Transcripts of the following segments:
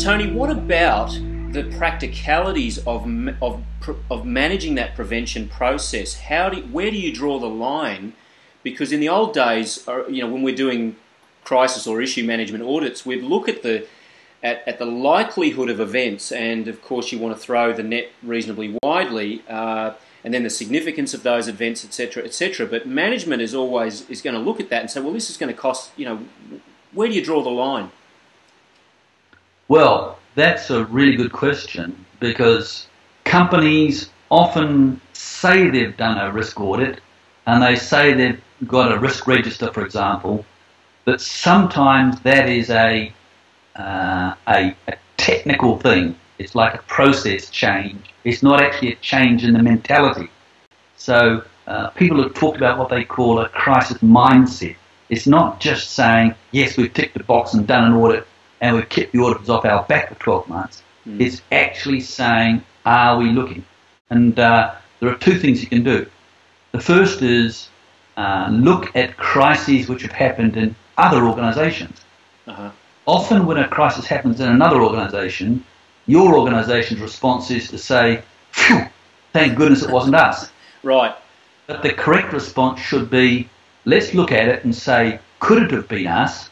Tony, what about the practicalities of managing that prevention process? Where do you draw the line? Because in the old days, when we're doing crisis or issue management audits, we'd look at the likelihood of events, and of course you want to throw the net reasonably widely, and then the significance of those events, etc., etc. But management is going to look at that and say, well, this is going to cost. Where do you draw the line? Well, that's a really good question, because companies often say they've done a risk audit and they say they've got a risk register, for example, but sometimes that is a technical thing. It's like a process change. It's not actually a change in the mentality. So people have talked about what they call a crisis mindset. It's not just saying, yes, we've ticked the box and done an audit and we've kept the auditors off our back for 12 months. It's actually saying, are we looking? And there are two things you can do. The first is look at crises which have happened in other organisations. Often when a crisis happens in another organisation, your organisation's response is to say, phew, thank goodness it wasn't us. Right. But the correct response should be, let's look at it and say, could it have been us?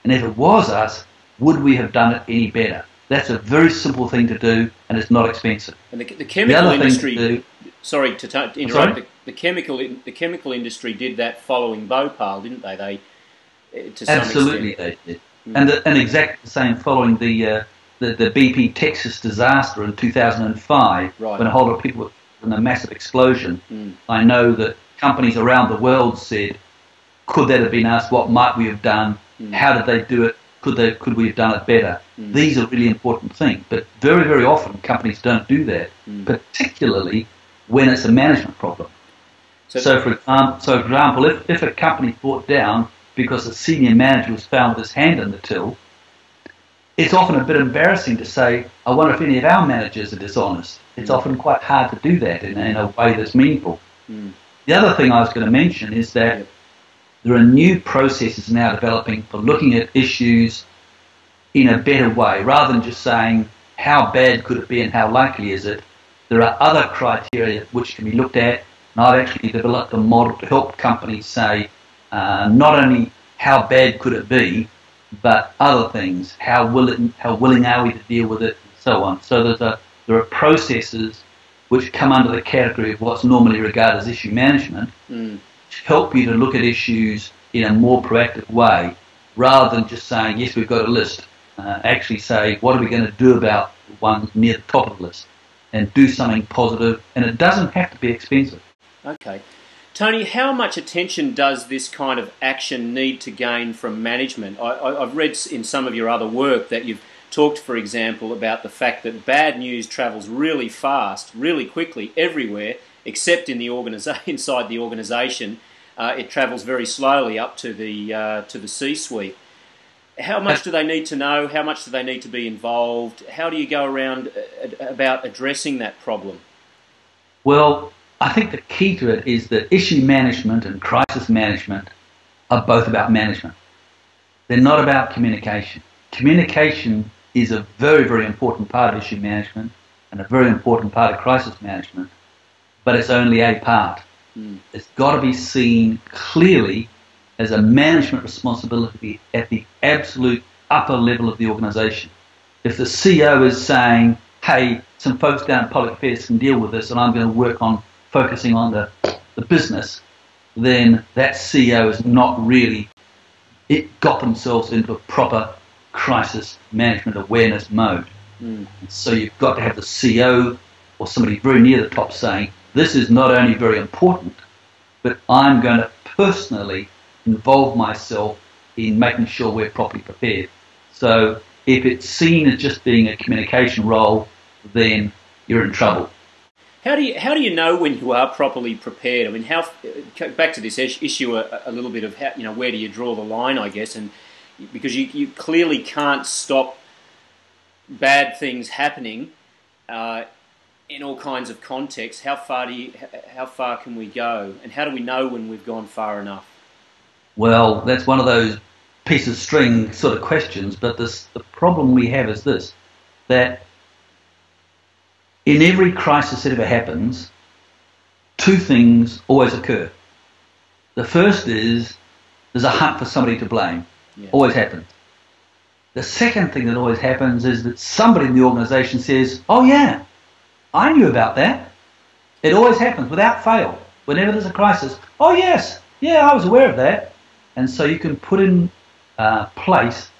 And if it was us, would we have done it any better? That's a very simple thing to do, and it's not expensive. And the chemical industry, sorry to interrupt, the chemical industry did that following Bhopal, didn't they? To some Absolutely extent. They did. And exactly the same following the BP Texas disaster in 2005, right, when a whole lot of people were in a massive explosion. I know that companies around the world said, could that have been us? What might we have done? How did they do it? Could we have done it better? These are really important things, but very, very often companies don't do that, particularly when it's a management problem. So for example, if a company brought down because a senior manager was found with his hand in the till, it's often a bit embarrassing to say, I wonder if any of our managers are dishonest. It's often quite hard to do that in a way that's meaningful. The other thing I was going to mention is that there are new processes now developing for looking at issues in a better way, rather than just saying, how bad could it be and how likely is it? There are other criteria which can be looked at, and I've actually developed a model to help companies say, not only how bad could it be, but other things, how willing are we to deal with it, and so on. So there are processes which come under the category of what's normally regarded as issue management, which help you to look at issues in a more proactive way, rather than just saying, yes, we've got a list. Actually say, what are we going to do about the one near the top of the list, and do something positive, and it doesn't have to be expensive. Okay. Tony, how much attention does this kind of action need to gain from management? I've read in some of your other work that you've talked, for example, about the fact that bad news travels really fast, really quickly, everywhere, except in the inside the organisation. It travels very slowly up to the C-suite. How much do they need to know? How much do they need to be involved? How do you go around about addressing that problem? Well, I think the key to it is that issue management and crisis management are both about management. They're not about communication. Communication is a very, very important part of issue management and a very important part of crisis management, but it's only a part. It's got to be seen clearly as a management responsibility at the absolute upper level of the organisation. If the CEO is saying, hey, some folks down in public affairs can deal with this and I'm going to work on focusing on the business, then that CEO is not really got themselves into a proper crisis management awareness mode. So you've got to have the CEO or somebody very near the top saying, this is not only very important, but I'm going to personally involve myself in making sure we're properly prepared. So if it's seen as just being a communication role, then you're in trouble. How do you know when you are properly prepared? I mean, back to this issue a little bit of how, where do you draw the line, I guess, and because you clearly can't stop bad things happening in all kinds of contexts. How far can we go, and how do we know when we've gone far enough? Well, that's one of those piece of string sort of questions, but the problem we have is this. that in every crisis that ever happens, two things always occur. The first is there's a hunt for somebody to blame. Yeah. Always happens. The second thing that always happens is that somebody in the organisation says, oh yeah, I knew about that. It always happens without fail. Whenever there's a crisis, oh yes, yeah, I was aware of that. And so you can put in place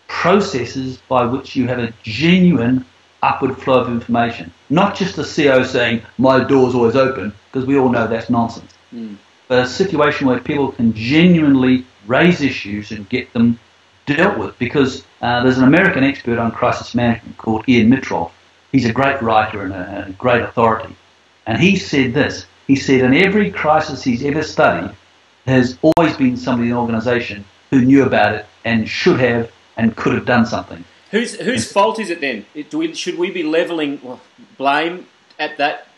processes by which you have a genuine upward flow of information. Not just the CEO saying, my door's always open, because we all know that's nonsense. But a situation where people can genuinely raise issues and get them dealt with. Because there's an American expert on crisis management called Ian Mitroff. He's a great writer and a great authority. And he said this. He said in every crisis he's ever studied, there's always been somebody in the organisation who knew about it and should have and could have done something. Whose fault is it then? Should we be levelling blame at that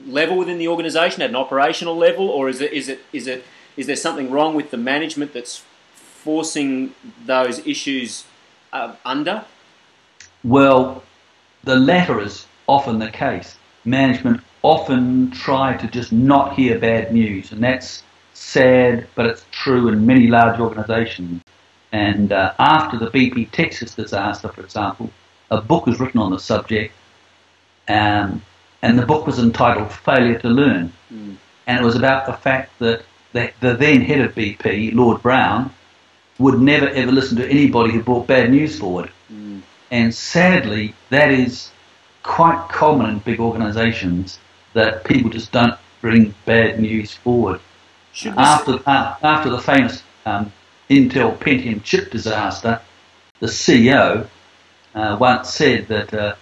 level within the organisation, at an operational level, or is there something wrong with the management that's forcing those issues under? Well, the latter is often the case. Management often try to just not hear bad news, and that's sad, but it's true in many large organisations. And after the BP Texas disaster, for example, a book was written on the subject, and the book was entitled Failure to Learn. And it was about the fact that the then head of BP, Lord Brown, would never ever listen to anybody who brought bad news forward. And sadly, that is quite common in big organisations, that people just don't bring bad news forward. After the famous Intel Pentium chip disaster, the CEO once said that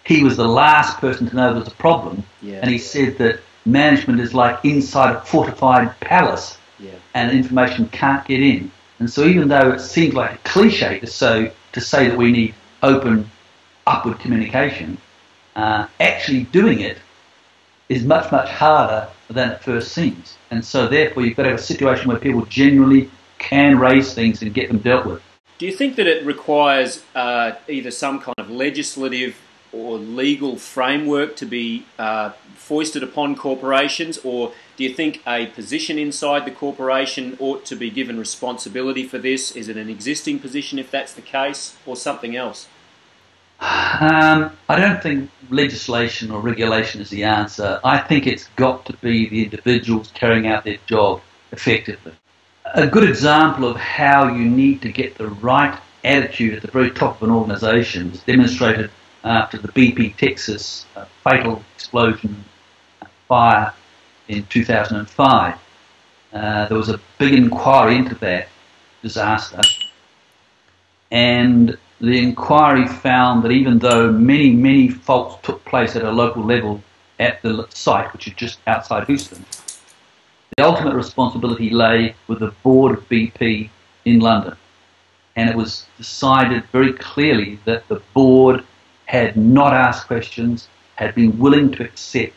he was the last person to know there was a problem, and he said that management is like inside a fortified palace, and information can't get in. And so even though it seems like a cliche to say that we need open, upward communication, actually doing it is much, much harder than it first seems. And so therefore you've got to have a situation where people genuinely can raise things and get them dealt with. Do you think that it requires either some kind of legislative or legal framework to be foisted upon corporations, or do you think a position inside the corporation ought to be given responsibility for this? Is it an existing position if that's the case, or something else? I don't think legislation or regulation is the answer. I think it's got to be the individuals carrying out their job effectively. A good example of how you need to get the right attitude at the very top of an organisation is demonstrated after the BP Texas fatal explosion fire in 2005. There was a big inquiry into that disaster, and the inquiry found that even though many, many faults took place at a local level at the site, which is just outside Houston, the ultimate responsibility lay with the board of BP in London. And it was decided very clearly that the board had not asked questions, had been willing to accept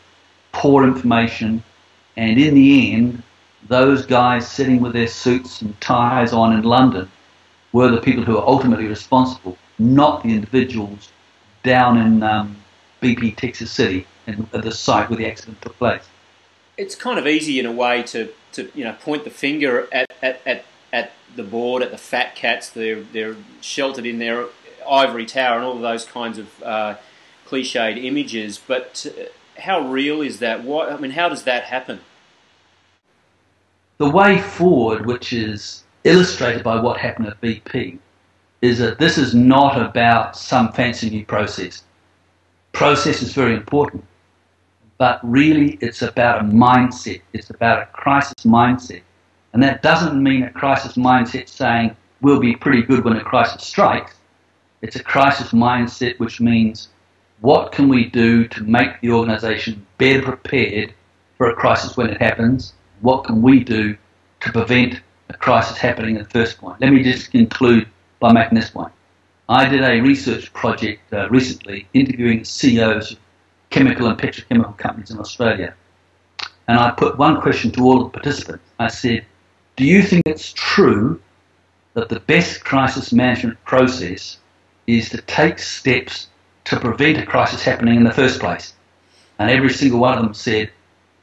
poor information, and in the end, those guys sitting with their suits and ties on in London were the people who are ultimately responsible, not the individuals down in BP Texas City and at the site where the accident took place. It's kind of easy in a way to point the finger at the board, at the fat cats. They're sheltered in their ivory tower and all of those kinds of cliched images. But how real is that? How does that happen? The way forward, which is illustrated by what happened at BP, is that this is not about some fancy new process. Process is very important, but really it's about a mindset. It's about a crisis mindset. And that doesn't mean a crisis mindset saying we'll be pretty good when a crisis strikes. It's a crisis mindset which means what can we do to make the organisation better prepared for a crisis when it happens? What can we do to prevent a crisis happening in the first point? Let me just conclude by making this point. I did a research project recently interviewing CEOs of chemical and petrochemical companies in Australia. And I put one question to all of the participants. I said, do you think it's true that the best crisis management process is to take steps to prevent a crisis happening in the first place? And every single one of them said,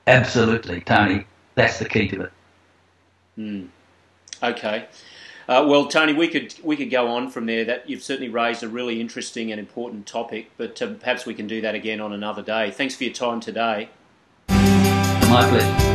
absolutely, Tony, that's the key to it. Okay. Well, Tony, we could go on from there. That you've certainly raised a really interesting and important topic, but perhaps we can do that again on another day. Thanks for your time today. My pleasure.